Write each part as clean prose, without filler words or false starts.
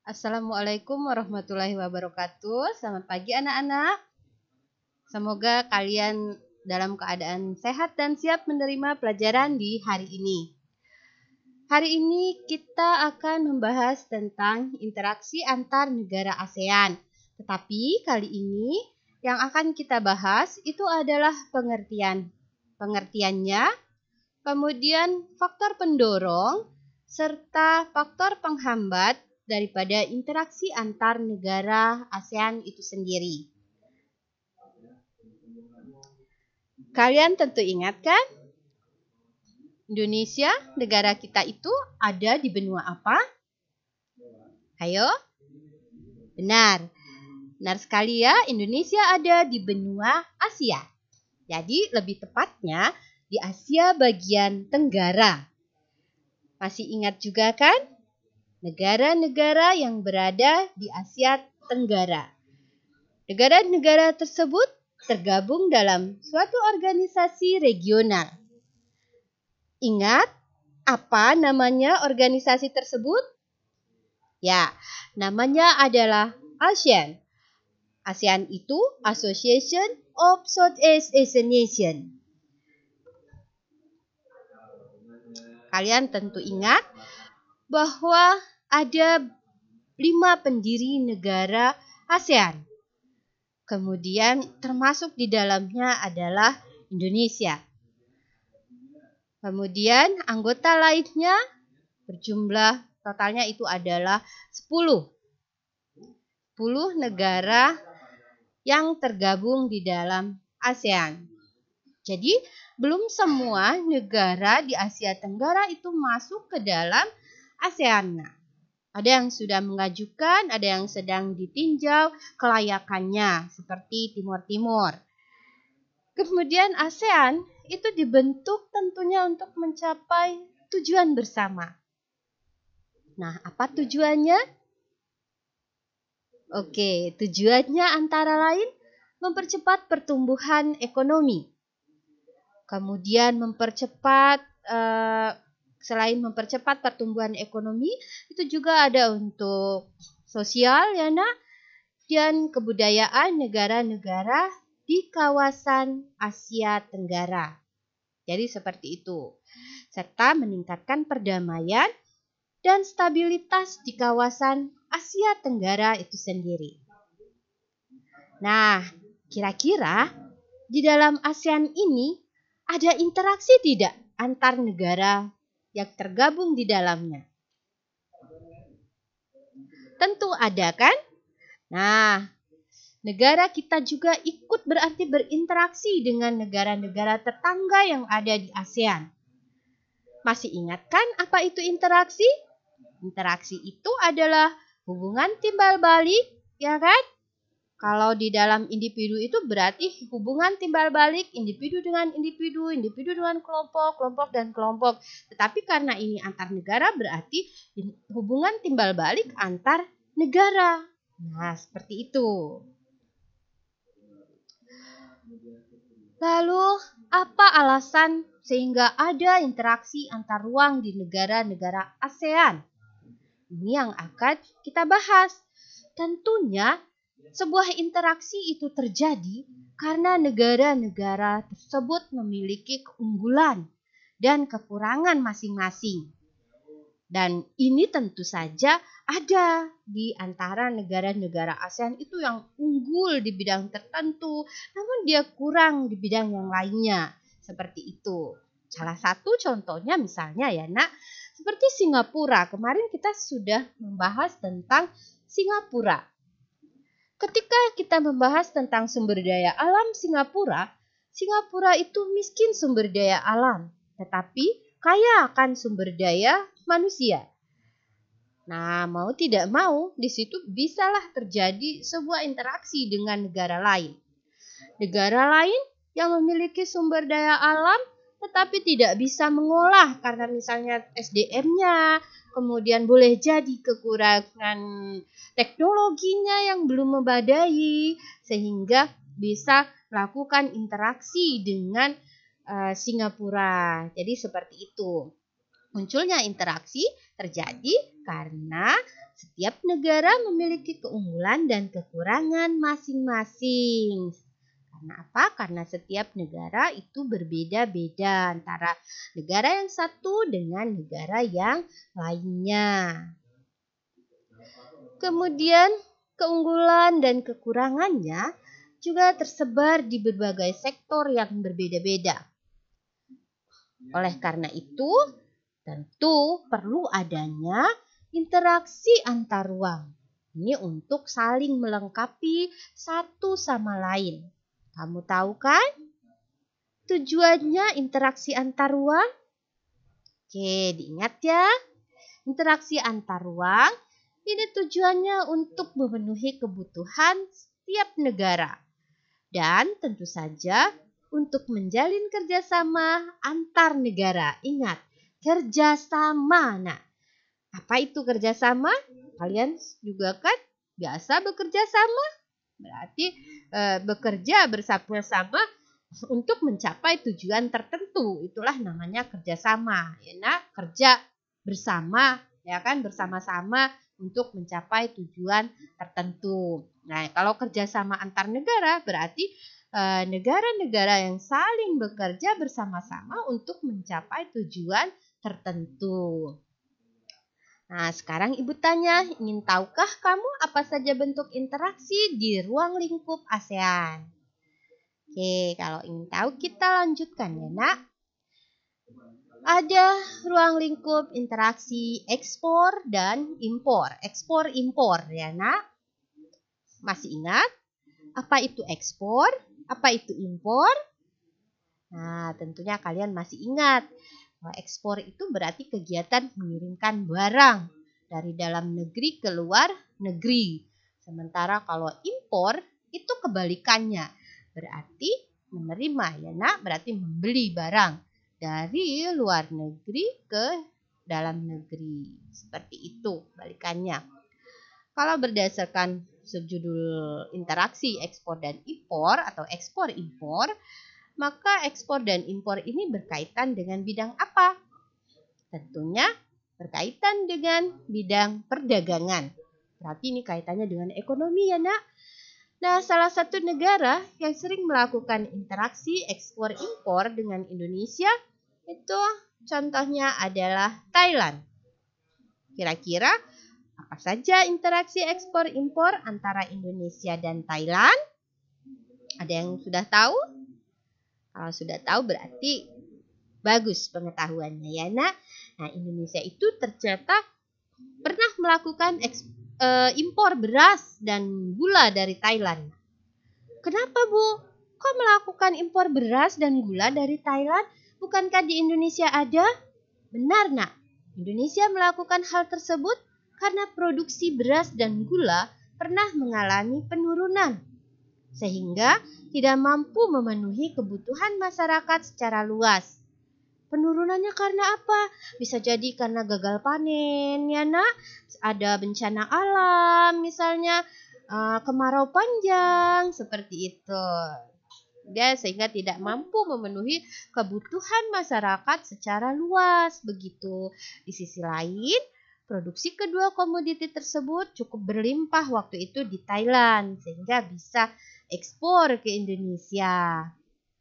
Assalamualaikum warahmatullahi wabarakatuh. Selamat pagi anak-anak. Semoga kalian dalam keadaan sehat dan siap menerima pelajaran di hari ini. Hari ini kita akan membahas tentang interaksi antar negara ASEAN. Tetapi kali ini yang akan kita bahas itu adalah pengertiannya, kemudian faktor pendorong, serta faktor penghambat daripada interaksi antar negara ASEAN itu sendiri. Kalian tentu ingat kan? Indonesia, negara kita itu ada di benua apa? Ayo? Benar. Benar sekali ya, Indonesia ada di benua Asia. Jadi lebih tepatnya di Asia bagian Tenggara. Masih ingat juga kan? Negara-negara yang berada di Asia Tenggara. Negara-negara tersebut tergabung dalam suatu organisasi regional. Ingat apa namanya organisasi tersebut? Ya, namanya adalah ASEAN. ASEAN itu Association of Southeast Asian Nations. Kalian tentu ingat bahwa ada 5 pendiri negara ASEAN. Kemudian termasuk di dalamnya adalah Indonesia. Kemudian anggota lainnya berjumlah totalnya itu adalah 10 negara yang tergabung di dalam ASEAN. Jadi belum semua negara di Asia Tenggara itu masuk ke dalam ASEAN. Ada yang sudah mengajukan, ada yang sedang ditinjau kelayakannya seperti Timur Timur. Kemudian ASEAN itu dibentuk tentunya untuk mencapai tujuan bersama. Nah, apa tujuannya? Oke, tujuannya antara lain mempercepat pertumbuhan ekonomi. Kemudian selain mempercepat pertumbuhan ekonomi, itu juga ada untuk sosial ya nak, dan kebudayaan negara-negara di kawasan Asia Tenggara. Jadi seperti itu. Serta meningkatkan perdamaian dan stabilitas di kawasan Asia Tenggara itu sendiri. Nah, kira-kira di dalam ASEAN ini ada interaksi tidak antar negara yang tergabung di dalamnya? Tentu ada kan? Nah, negara kita juga ikut berarti berinteraksi dengan negara-negara tetangga yang ada di ASEAN. Masih ingat kan apa itu interaksi? Interaksi itu adalah hubungan timbal balik, ya kan? Kalau di dalam individu itu berarti hubungan timbal balik individu dengan individu, individu dengan kelompok, kelompok dan kelompok. Tetapi karena ini antar negara berarti hubungan timbal balik antar negara. Nah, seperti itu. Lalu, apa alasan sehingga ada interaksi antar ruang di negara-negara ASEAN? Ini yang akan kita bahas. Tentunya, sebuah interaksi itu terjadi karena negara-negara tersebut memiliki keunggulan dan kekurangan masing-masing. Dan ini tentu saja ada di antara negara-negara ASEAN itu yang unggul di bidang tertentu, namun dia kurang di bidang yang lainnya. Seperti itu. Salah satu contohnya misalnya ya nak, seperti Singapura. Kemarin kita sudah membahas tentang Singapura. Ketika kita membahas tentang sumber daya alam Singapura, Singapura itu miskin sumber daya alam, tetapi kaya akan sumber daya manusia. Nah, mau tidak mau, di situ bisalah terjadi sebuah interaksi dengan negara lain. Negara lain yang memiliki sumber daya alam tetapi tidak bisa mengolah karena misalnya SDM-nya, kemudian boleh jadi kekurangan teknologinya yang belum memadai sehingga bisa melakukan interaksi dengan Singapura. Jadi seperti itu. Munculnya interaksi terjadi karena setiap negara memiliki keunggulan dan kekurangan masing-masing. Karena apa? Karena setiap negara itu berbeda-beda antara negara yang satu dengan negara yang lainnya. Kemudian keunggulan dan kekurangannya juga tersebar di berbagai sektor yang berbeda-beda. Oleh karena itu, tentu perlu adanya interaksi antar ruang. Ini untuk saling melengkapi satu sama lain. Kamu tahu kan tujuannya interaksi antar ruang? Oke, diingat ya. Interaksi antar ruang ini tujuannya untuk memenuhi kebutuhan setiap negara. Dan tentu saja untuk menjalin kerjasama antar negara. Ingat, kerjasama. Nah, apa itu kerjasama? Kalian juga kan biasa bekerja sama. Berarti bekerja bersama-sama untuk mencapai tujuan tertentu. Itulah namanya kerjasama. Ya, nah, kerja bersama, ya kan, bersama-sama untuk mencapai tujuan tertentu. Nah, kalau kerjasama antar negara berarti negara-negara yang saling bekerja bersama-sama untuk mencapai tujuan tertentu. Nah, sekarang Ibu tanya, ingin tahukah kamu apa saja bentuk interaksi di ruang lingkup ASEAN? Oke, kalau ingin tahu kita lanjutkan ya, Nak. Ada ruang lingkup interaksi ekspor dan impor. Ekspor impor ya, Nak. Masih ingat? Apa itu ekspor? Apa itu impor? Nah, tentunya kalian masih ingat. Ekspor itu berarti kegiatan mengirimkan barang dari dalam negeri ke luar negeri. Sementara kalau impor itu kebalikannya. Berarti menerima ya, Nak. Berarti membeli barang dari luar negeri ke dalam negeri. Seperti itu kebalikannya. Kalau berdasarkan subjudul interaksi ekspor dan impor atau ekspor impor, maka ekspor dan impor ini berkaitan dengan bidang apa? Tentunya berkaitan dengan bidang perdagangan. Berarti ini kaitannya dengan ekonomi ya, Nak. Nah, salah satu negara yang sering melakukan interaksi ekspor impor dengan Indonesia itu contohnya adalah Thailand. Kira-kira apa saja interaksi ekspor impor antara Indonesia dan Thailand? Ada yang sudah tahu? Kalau sudah tahu berarti bagus pengetahuannya ya, Nak. Nah, Indonesia itu tercatat pernah melakukan impor beras dan gula dari Thailand. Kenapa, Bu? Kok melakukan impor beras dan gula dari Thailand? Bukankah di Indonesia ada? Benar, Nak. Indonesia melakukan hal tersebut karena produksi beras dan gula pernah mengalami penurunan, sehingga tidak mampu memenuhi kebutuhan masyarakat secara luas. Penurunannya karena apa? Bisa jadi karena gagal panen, ya, Nak. Ada bencana alam, misalnya kemarau panjang, seperti itu. Ya, sehingga tidak mampu memenuhi kebutuhan masyarakat secara luas. Begitu. Di sisi lain, produksi kedua komoditi tersebut cukup berlimpah waktu itu di Thailand, sehingga bisa ekspor ke Indonesia.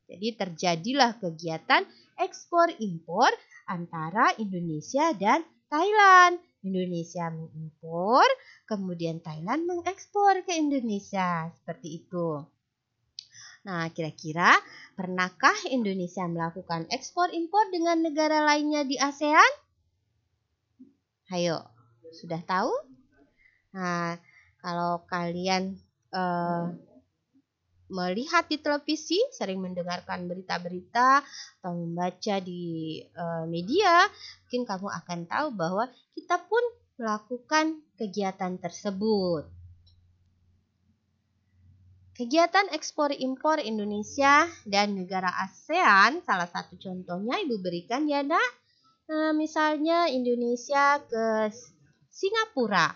Jadi terjadilah kegiatan ekspor impor antara Indonesia dan Thailand. Indonesia mengimpor, kemudian Thailand mengekspor ke Indonesia. Seperti itu. Nah, kira-kira pernahkah Indonesia melakukan ekspor impor dengan negara lainnya di ASEAN? Ayo, sudah tahu? Nah, kalau kalian melihat di televisi, sering mendengarkan berita-berita atau membaca di media, mungkin kamu akan tahu bahwa kita pun melakukan kegiatan tersebut. Kegiatan ekspor impor Indonesia dan negara ASEAN, salah satu contohnya Ibu berikan ya, Nak. Misalnya Indonesia ke Singapura.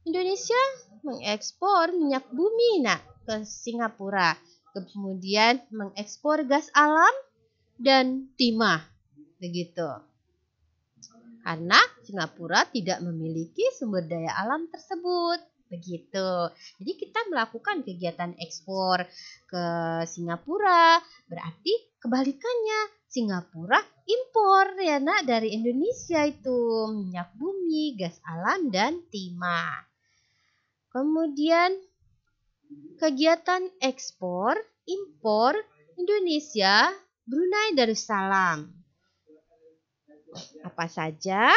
Indonesia mengekspor minyak bumi, Nak, ke Singapura. Kemudian mengekspor gas alam dan timah. Begitu. karena Singapura tidak memiliki sumber daya alam tersebut. Begitu. Jadi kita melakukan kegiatan ekspor ke Singapura, berarti kebalikannya Singapura impor ya nak dari Indonesia itu minyak bumi, gas alam dan timah. Kemudian kegiatan ekspor impor Indonesia Brunei Darussalam. Apa saja?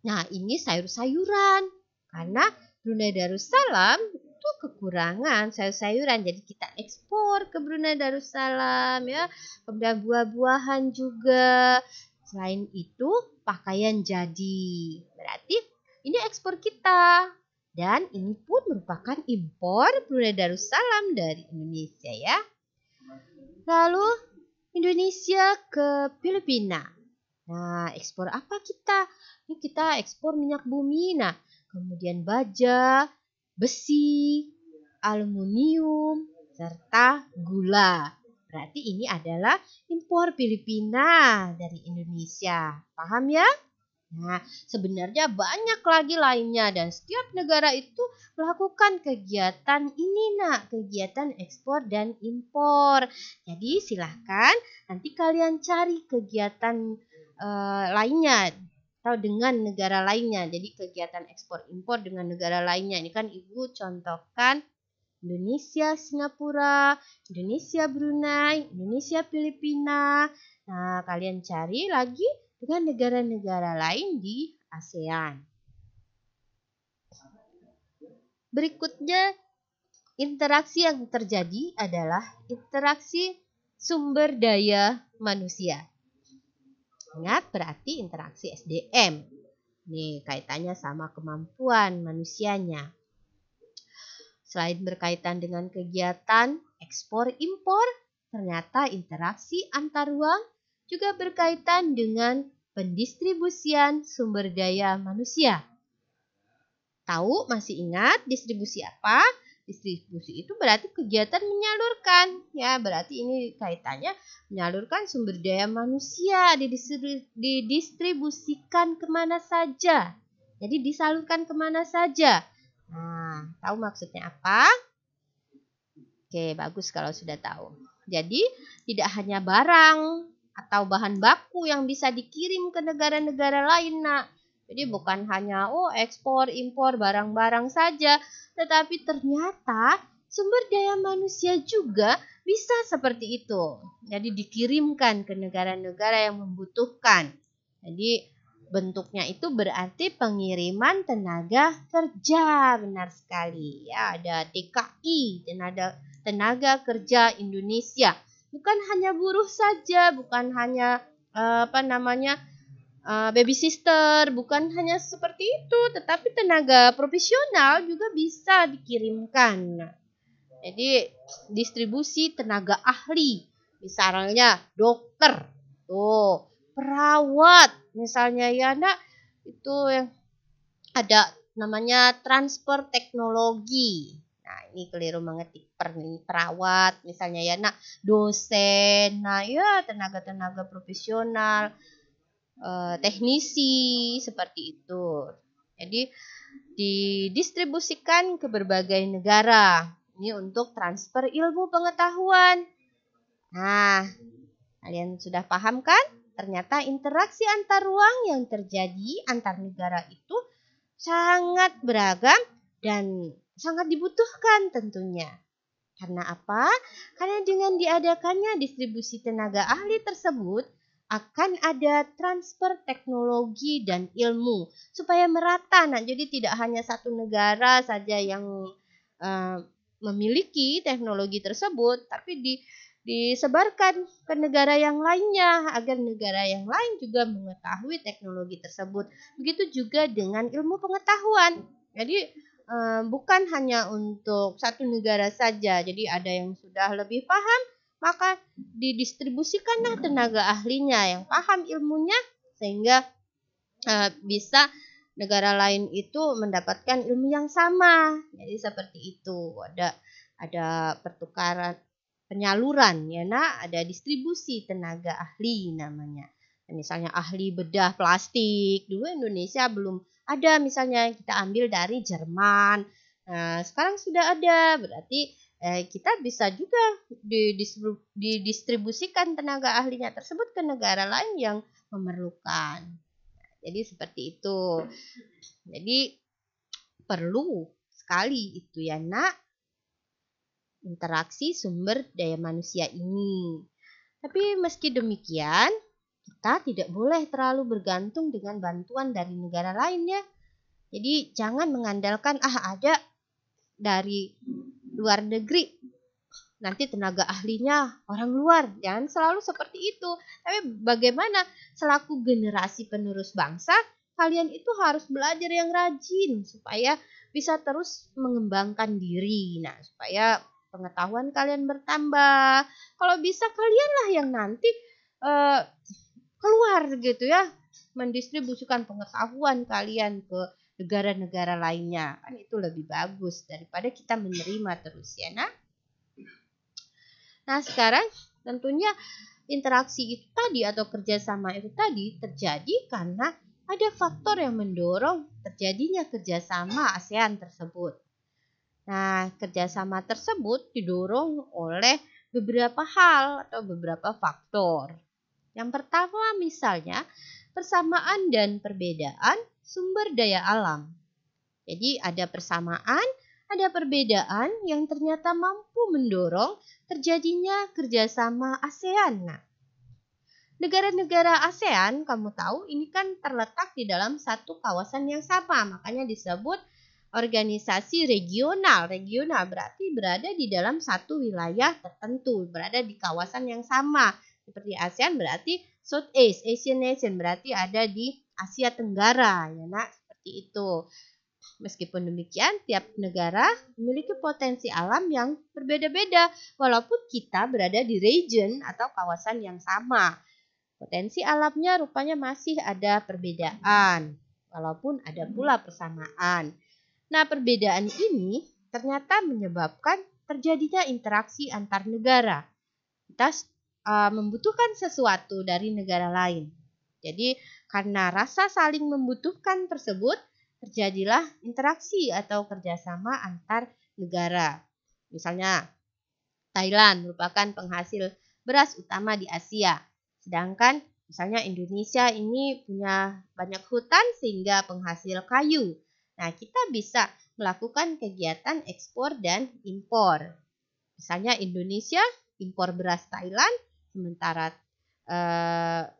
Nah, ini sayur-sayuran. Karena Brunei Darussalam itu kekurangan sayur-sayuran. Jadi kita ekspor ke Brunei Darussalam ya. Kemudian buah-buahan juga. Selain itu, pakaian jadi. Berarti ini ekspor kita. Dan ini pun merupakan impor Brunei Darussalam dari Indonesia ya. Lalu Indonesia ke Filipina. Nah, ekspor apa kita? Ini kita ekspor minyak bumi. Nah, kemudian baja, besi, aluminium, serta gula. Berarti ini adalah impor Filipina dari Indonesia. Paham ya? Nah, sebenarnya banyak lagi lainnya dan setiap negara itu melakukan kegiatan ini nak, kegiatan ekspor dan impor. Jadi silahkan nanti kalian cari kegiatan lainnya atau dengan negara lainnya. Jadi kegiatan ekspor impor dengan negara lainnya. Ini kan Ibu contohkan Indonesia Singapura, Indonesia Brunei, Indonesia Filipina. Nah, kalian cari lagi dengan negara-negara lain di ASEAN. Berikutnya, interaksi yang terjadi adalah interaksi sumber daya manusia. Ingat, berarti interaksi SDM. Nih, kaitannya sama kemampuan manusianya. Selain berkaitan dengan kegiatan ekspor-impor, ternyata interaksi antar ruang juga berkaitan dengan pendistribusian sumber daya manusia. Tahu, masih ingat distribusi apa? Distribusi itu berarti kegiatan menyalurkan. Ya, berarti ini kaitannya menyalurkan sumber daya manusia didistribusikan kemana saja. Jadi disalurkan kemana saja. Nah, tahu maksudnya apa? Oke, bagus kalau sudah tahu. Jadi, tidak hanya barang atau bahan baku yang bisa dikirim ke negara-negara lain, nak. Jadi bukan hanya ekspor, impor barang-barang saja, tetapi ternyata sumber daya manusia juga bisa seperti itu. Jadi dikirimkan ke negara-negara yang membutuhkan. Jadi bentuknya itu berarti pengiriman tenaga kerja, benar sekali. Ya, ada TKI, tenaga kerja Indonesia. Bukan hanya buruh saja, bukan hanya baby sister, bukan hanya seperti itu, tetapi tenaga profesional juga bisa dikirimkan. Jadi distribusi tenaga ahli, misalnya dokter, perawat, misalnya ya nak, itu yang ada namanya transfer teknologi. Nah, ini keliru mengetik perawat, misalnya ya nak, dosen, nah ya tenaga-tenaga profesional. Teknisi seperti itu. Jadi didistribusikan ke berbagai negara. Ini untuk transfer ilmu pengetahuan. Nah, kalian sudah paham kan? Ternyata interaksi antar ruang yang terjadi antar negara itu sangat beragam dan sangat dibutuhkan tentunya. Karena apa? Karena dengan diadakannya distribusi tenaga ahli tersebut, akan ada transfer teknologi dan ilmu supaya merata. Nah, jadi tidak hanya satu negara saja yang memiliki teknologi tersebut, tapi disebarkan ke negara yang lainnya agar negara yang lain juga mengetahui teknologi tersebut. Begitu juga dengan ilmu pengetahuan. Jadi bukan hanya untuk satu negara saja. Jadi ada yang sudah lebih paham, maka didistribusikanlah tenaga ahlinya yang paham ilmunya sehingga bisa negara lain itu mendapatkan ilmu yang sama. Jadi seperti itu. Ada pertukaran, penyaluran ya nak, ada distribusi tenaga ahli namanya. Misalnya ahli bedah plastik, dulu Indonesia belum ada, misalnya kita ambil dari Jerman. Nah, sekarang sudah ada, berarti kita bisa juga didistribusikan tenaga ahlinya tersebut ke negara lain yang memerlukan. Jadi seperti itu. Jadi perlu sekali itu ya nak, interaksi sumber daya manusia ini. Tapi meski demikian, kita tidak boleh terlalu bergantung dengan bantuan dari negara lain ya. Jadi jangan mengandalkan ada dari luar negeri, nanti tenaga ahlinya orang luar. Jangan selalu seperti itu. Tapi bagaimana selaku generasi penerus bangsa, kalian itu harus belajar yang rajin supaya bisa terus mengembangkan diri. Nah, supaya pengetahuan kalian bertambah. Kalau bisa kalianlah yang nanti keluar gitu ya, mendistribusikan pengetahuan kalian ke negara-negara lainnya. Kan itu lebih bagus daripada kita menerima terus ya nak. Nah sekarang tentunya interaksi itu tadi atau kerjasama itu tadi terjadi karena ada faktor yang mendorong terjadinya kerjasama ASEAN tersebut. Nah kerjasama tersebut didorong oleh beberapa hal atau beberapa faktor. Yang pertama misalnya persamaan dan perbedaan sumber daya alam. Jadi ada persamaan, ada perbedaan yang ternyata mampu mendorong terjadinya kerjasama ASEAN. Nah, negara-negara ASEAN, kamu tahu ini kan terletak di dalam satu kawasan yang sama, makanya disebut organisasi regional. Regional berarti berada di dalam satu wilayah tertentu, berada di kawasan yang sama. Seperti ASEAN berarti Southeast Asian Nation, berarti ada di Asia Tenggara, ya nak, seperti itu. Meskipun demikian, tiap negara memiliki potensi alam yang berbeda-beda, walaupun kita berada di region atau kawasan yang sama. Potensi alamnya rupanya masih ada perbedaan, walaupun ada pula persamaan. Nah, perbedaan ini ternyata menyebabkan terjadinya interaksi antar negara. Kita membutuhkan sesuatu dari negara lain. Jadi, karena rasa saling membutuhkan tersebut, terjadilah interaksi atau kerjasama antar negara. Misalnya, Thailand merupakan penghasil beras utama di Asia. Sedangkan misalnya Indonesia ini punya banyak hutan sehingga penghasil kayu. Nah, kita bisa melakukan kegiatan ekspor dan impor. Misalnya Indonesia impor beras Thailand, sementara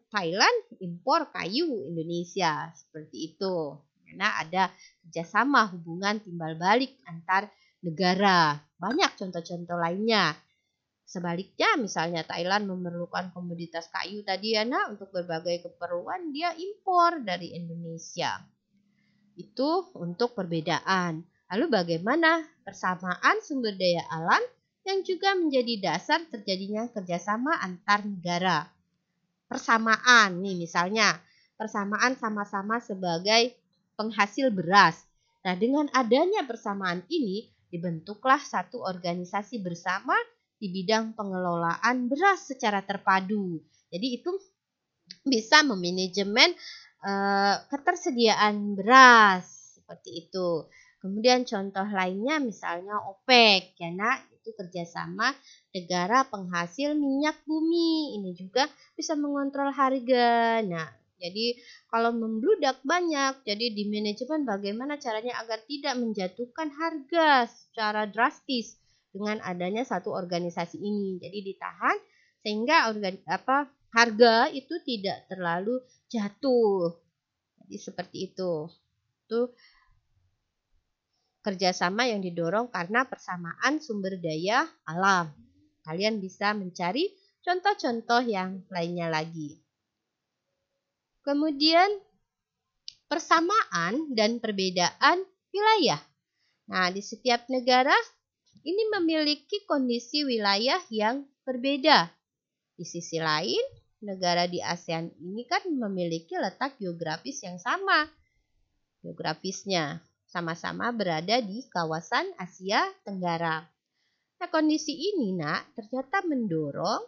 Thailand impor kayu Indonesia. Seperti itu. Karena ada kerjasama hubungan timbal balik antar negara. Banyak contoh-contoh lainnya. Sebaliknya misalnya Thailand memerlukan komoditas kayu tadi ya nak, untuk berbagai keperluan dia impor dari Indonesia. Itu untuk perbedaan. Lalu bagaimana persamaan sumber daya alam yang juga menjadi dasar terjadinya kerjasama antar negara. Persamaan nih misalnya, persamaan sama-sama sebagai penghasil beras. Nah dengan adanya persamaan ini dibentuklah satu organisasi bersama di bidang pengelolaan beras secara terpadu. Jadi itu bisa memanajemen ketersediaan beras seperti itu. Kemudian contoh lainnya misalnya OPEC, ya nak, itu kerjasama negara penghasil minyak bumi. Ini juga bisa mengontrol harga. Nah, jadi kalau membludak banyak, jadi di manajemen bagaimana caranya agar tidak menjatuhkan harga secara drastis dengan adanya satu organisasi ini. Jadi ditahan sehingga harga itu tidak terlalu jatuh. Jadi seperti itu. Itu kerjasama yang didorong karena persamaan sumber daya alam. Kalian bisa mencari contoh-contoh yang lainnya lagi. Kemudian persamaan dan perbedaan wilayah. Nah, di setiap negara ini memiliki kondisi wilayah yang berbeda. Di sisi lain, negara di ASEAN ini kan memiliki letak geografis yang sama. Geografisnya sama-sama berada di kawasan Asia Tenggara. Nah, kondisi ini nak ternyata mendorong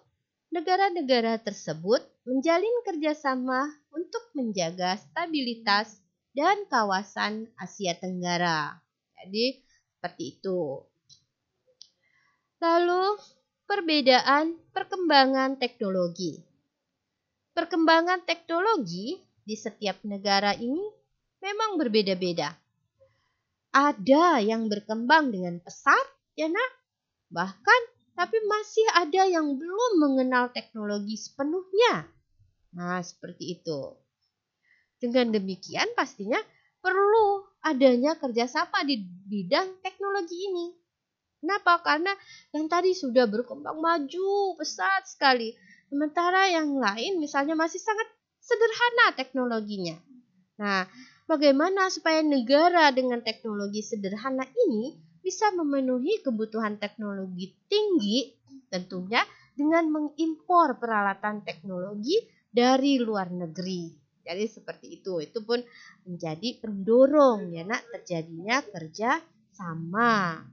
negara-negara tersebut menjalin kerjasama untuk menjaga stabilitas dan kawasan Asia Tenggara. Jadi, seperti itu. Lalu, perbedaan perkembangan teknologi. Perkembangan teknologi di setiap negara ini memang berbeda-beda. Ada yang berkembang dengan pesat, ya nak? Bahkan, tapi masih ada yang belum mengenal teknologi sepenuhnya. Nah, seperti itu. Dengan demikian, pastinya perlu adanya kerjasama di bidang teknologi ini. Kenapa? Karena yang tadi sudah berkembang maju pesat sekali. Sementara yang lain misalnya masih sangat sederhana teknologinya. Nah, bagaimana supaya negara dengan teknologi sederhana ini bisa memenuhi kebutuhan teknologi tinggi? Tentunya dengan mengimpor peralatan teknologi dari luar negeri. Jadi seperti itu. Itu pun menjadi pendorong ya nak terjadinya kerja sama.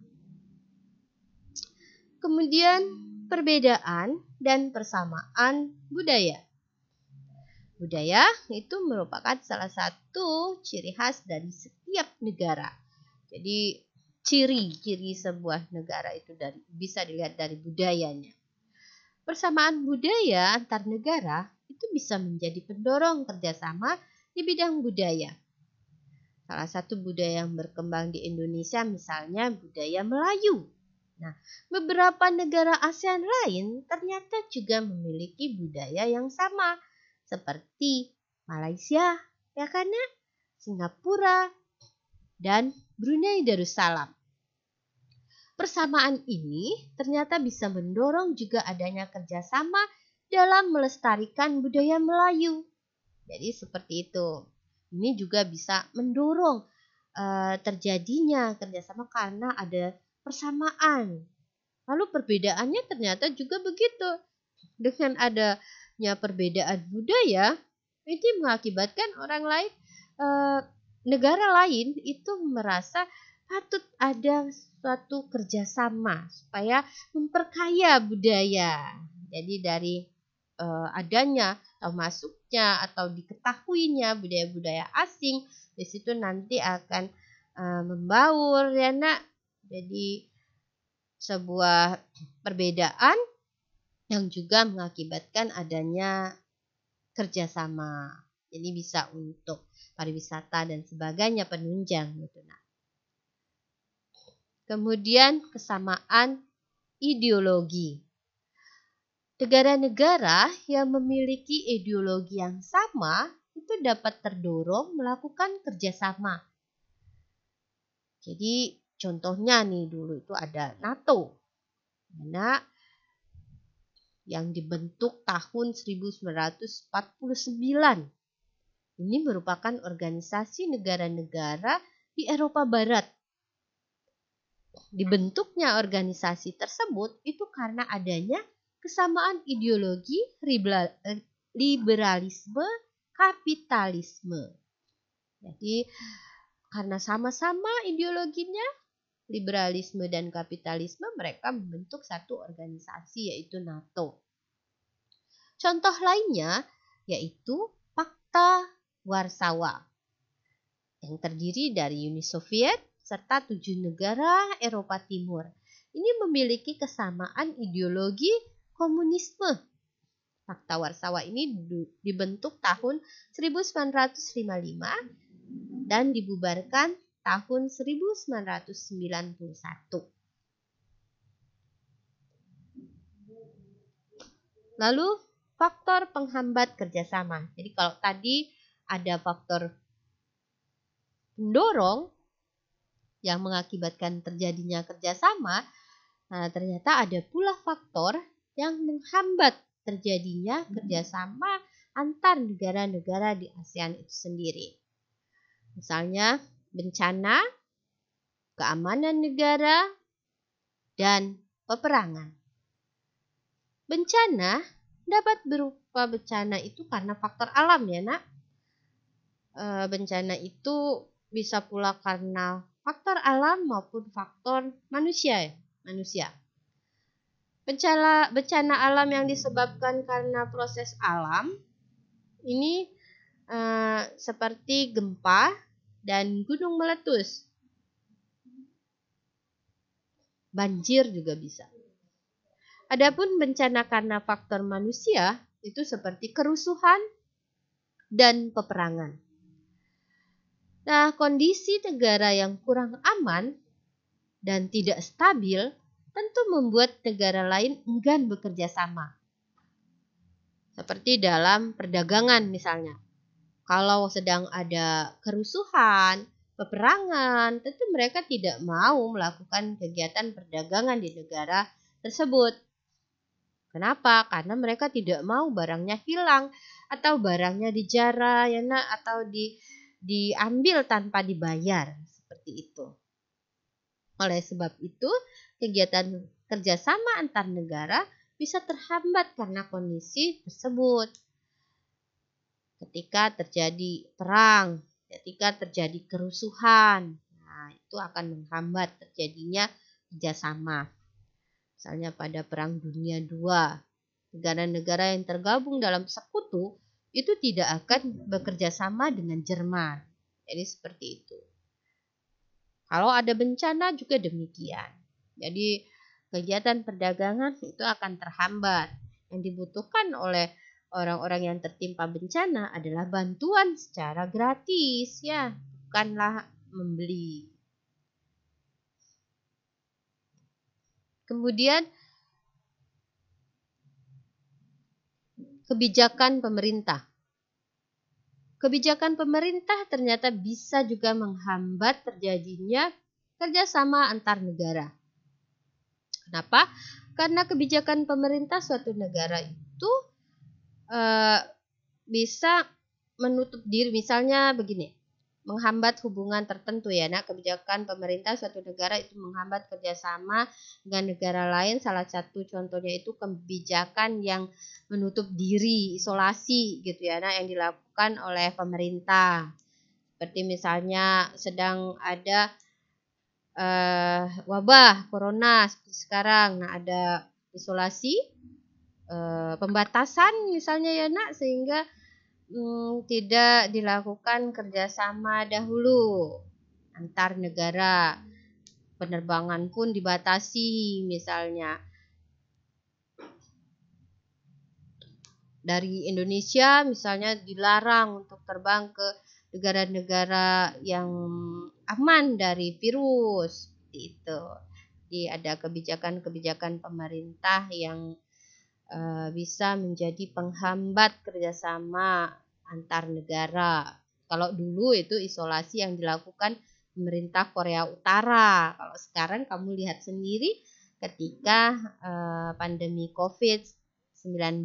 Kemudian perbedaan dan persamaan budaya. Budaya itu merupakan salah satu ciri khas dari setiap negara. Jadi ciri-ciri sebuah negara itu bisa dilihat dari budayanya. Persamaan budaya antar negara itu bisa menjadi pendorong kerjasama di bidang budaya. Salah satu budaya yang berkembang di Indonesia misalnya budaya Melayu. Nah, beberapa negara ASEAN lain ternyata juga memiliki budaya yang sama, seperti Malaysia, ya kan ya? Singapura, dan Brunei Darussalam. Persamaan ini ternyata bisa mendorong juga adanya kerjasama dalam melestarikan budaya Melayu. Jadi seperti itu. Ini juga bisa mendorong terjadinya kerjasama karena ada persamaan. Lalu perbedaannya ternyata juga begitu. Dengan adanya perbedaan budaya, ini mengakibatkan orang lain, negara lain itu merasa patut ada suatu kerjasama supaya memperkaya budaya. Jadi dari adanya atau masuknya atau diketahuinya budaya-budaya asing, di situ nanti akan membaur ya nak. Jadi sebuah perbedaan yang juga mengakibatkan adanya kerjasama. Jadi bisa untuk pariwisata dan sebagainya penunjang gitu nah. Kemudian kesamaan ideologi. Negara-negara yang memiliki ideologi yang sama itu dapat terdorong melakukan kerjasama. Jadi contohnya nih dulu itu ada NATO, yang dibentuk tahun 1949. Ini merupakan organisasi negara-negara di Eropa Barat. Dibentuknya organisasi tersebut itu karena adanya kesamaan ideologi liberalisme, kapitalisme. Jadi karena sama-sama ideologinya, liberalisme dan kapitalisme, mereka membentuk satu organisasi yaitu NATO. Contoh lainnya yaitu Pakta Warsawa yang terdiri dari Uni Soviet serta 7 negara Eropa Timur. Ini memiliki kesamaan ideologi komunisme. Pakta Warsawa ini dibentuk tahun 1955 dan dibubarkan tahun 1991. Lalu faktor penghambat kerjasama. Jadi kalau tadi ada faktor pendorong yang mengakibatkan terjadinya kerjasama, nah ternyata ada pula faktor yang menghambat terjadinya kerjasama antar negara-negara di ASEAN itu sendiri. Misalnya bencana, keamanan negara, dan peperangan. Bencana dapat berupa bencana itu karena faktor alam ya nak. Bencana itu bisa pula karena faktor alam maupun faktor manusia. Bencana alam yang disebabkan karena proses alam ini seperti gempa dan gunung meletus. Banjir juga bisa. Adapun bencana karena faktor manusia itu seperti kerusuhan dan peperangan. Nah, kondisi negara yang kurang aman dan tidak stabil tentu membuat negara lain enggan bekerja sama. Seperti dalam perdagangan misalnya. Kalau sedang ada kerusuhan, peperangan, tentu mereka tidak mau melakukan kegiatan perdagangan di negara tersebut. Kenapa? Karena mereka tidak mau barangnya hilang atau barangnya dijara ya nak, atau diambil tanpa dibayar seperti itu. Oleh sebab itu, kegiatan kerjasama antar negara bisa terhambat karena kondisi tersebut. Ketika terjadi perang, ketika terjadi kerusuhan, nah itu akan menghambat terjadinya kerjasama. Misalnya pada Perang Dunia II, negara-negara yang tergabung dalam sekutu itu tidak akan bekerja sama dengan Jerman. Jadi seperti itu. Kalau ada bencana juga demikian. Jadi kegiatan perdagangan itu akan terhambat. Yang dibutuhkan oleh orang-orang yang tertimpa bencana adalah bantuan secara gratis ya, bukanlah membeli. Kemudian kebijakan pemerintah. Kebijakan pemerintah ternyata bisa juga menghambat terjadinya kerjasama antar negara. Kenapa? Karena kebijakan pemerintah suatu negara itu bisa menutup diri, misalnya begini, menghambat hubungan tertentu ya. Nah, kebijakan pemerintah suatu negara itu menghambat kerjasama dengan negara lain. Salah satu contohnya itu kebijakan yang menutup diri, isolasi gitu ya, nah yang dilakukan oleh pemerintah. Seperti misalnya sedang ada wabah corona seperti sekarang, nah ada isolasi, pembatasan misalnya ya nak, sehingga tidak dilakukan kerjasama dahulu antar negara. Penerbangan pun dibatasi misalnya. Dari Indonesia misalnya dilarang untuk terbang ke negara-negara yang aman dari virus seperti itu. Jadi ada kebijakan-kebijakan pemerintah yang bisa menjadi penghambat kerjasama antar negara. Kalau dulu itu isolasi yang dilakukan pemerintah Korea Utara. Kalau sekarang kamu lihat sendiri ketika pandemi COVID-19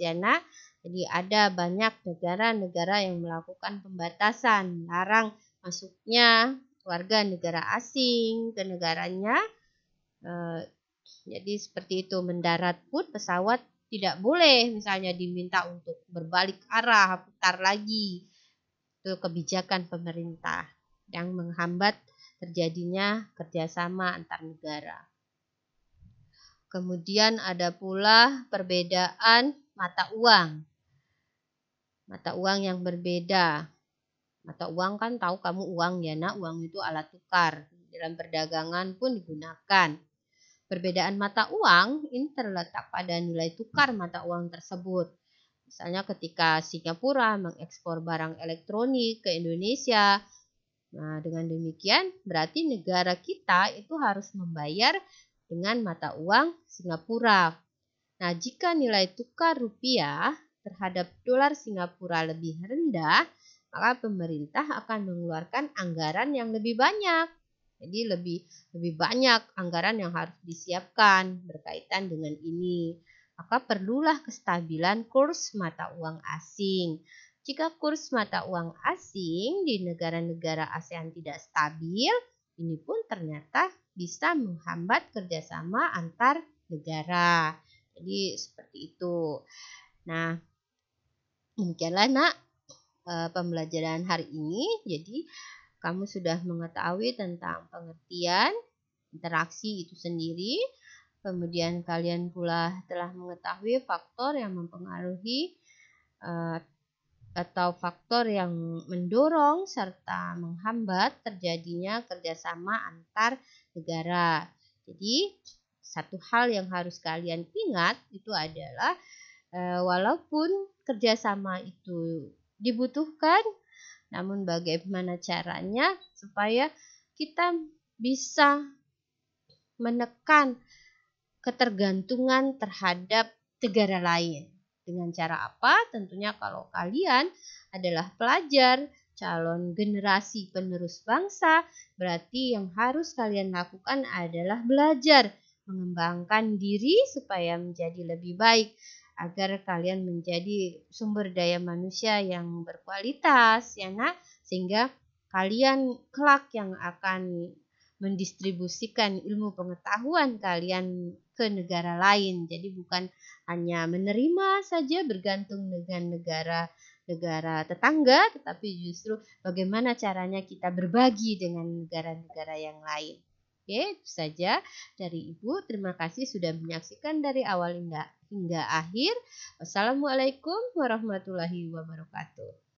ya nak. Jadi ada banyak negara-negara yang melakukan pembatasan, larang masuknya warga negara asing ke negaranya. Jadi seperti itu, mendarat pun pesawat tidak boleh misalnya diminta untuk berbalik arah, putar lagi. Itu kebijakan pemerintah yang menghambat terjadinya kerjasama antar negara. Kemudian ada pula perbedaan mata uang. Mata uang yang berbeda. Mata uang kan tahu kamu uang ya nak, uang itu alat tukar. Dalam perdagangan pun digunakan. Perbedaan mata uang ini terletak pada nilai tukar mata uang tersebut. Misalnya ketika Singapura mengekspor barang elektronik ke Indonesia, nah dengan demikian berarti negara kita itu harus membayar dengan mata uang Singapura. Nah, jika nilai tukar rupiah terhadap dolar Singapura lebih rendah, maka pemerintah akan mengeluarkan anggaran yang lebih banyak. Jadi lebih banyak anggaran yang harus disiapkan berkaitan dengan ini. Maka perlulah kestabilan kurs mata uang asing. Jika kurs mata uang asing di negara-negara ASEAN tidak stabil, ini pun ternyata bisa menghambat kerjasama antar negara. Jadi seperti itu. Nah, demikianlah nak pembelajaran hari ini. Jadi kamu sudah mengetahui tentang pengertian interaksi itu sendiri, Kemudian kalian pula telah mengetahui faktor yang mempengaruhi atau faktor yang mendorong serta menghambat terjadinya kerjasama antar negara. Jadi, satu hal yang harus kalian ingat itu adalah walaupun kerjasama itu dibutuhkan, namun bagaimana caranya supaya kita bisa menekan ketergantungan terhadap negara lain. Dengan cara apa? Tentunya kalau kalian adalah pelajar, calon generasi penerus bangsa, berarti yang harus kalian lakukan adalah belajar, mengembangkan diri supaya menjadi lebih baik, agar kalian menjadi sumber daya manusia yang berkualitas, ya nak, sehingga kalian kelak yang akan mendistribusikan ilmu pengetahuan kalian ke negara lain. Jadi bukan hanya menerima saja bergantung dengan negara tetangga, tetapi justru bagaimana caranya kita berbagi dengan negara-negara yang lain. Oke, itu saja dari Ibu. Terima kasih sudah menyaksikan dari awal hingga akhir. Wassalamualaikum warahmatullahi wabarakatuh.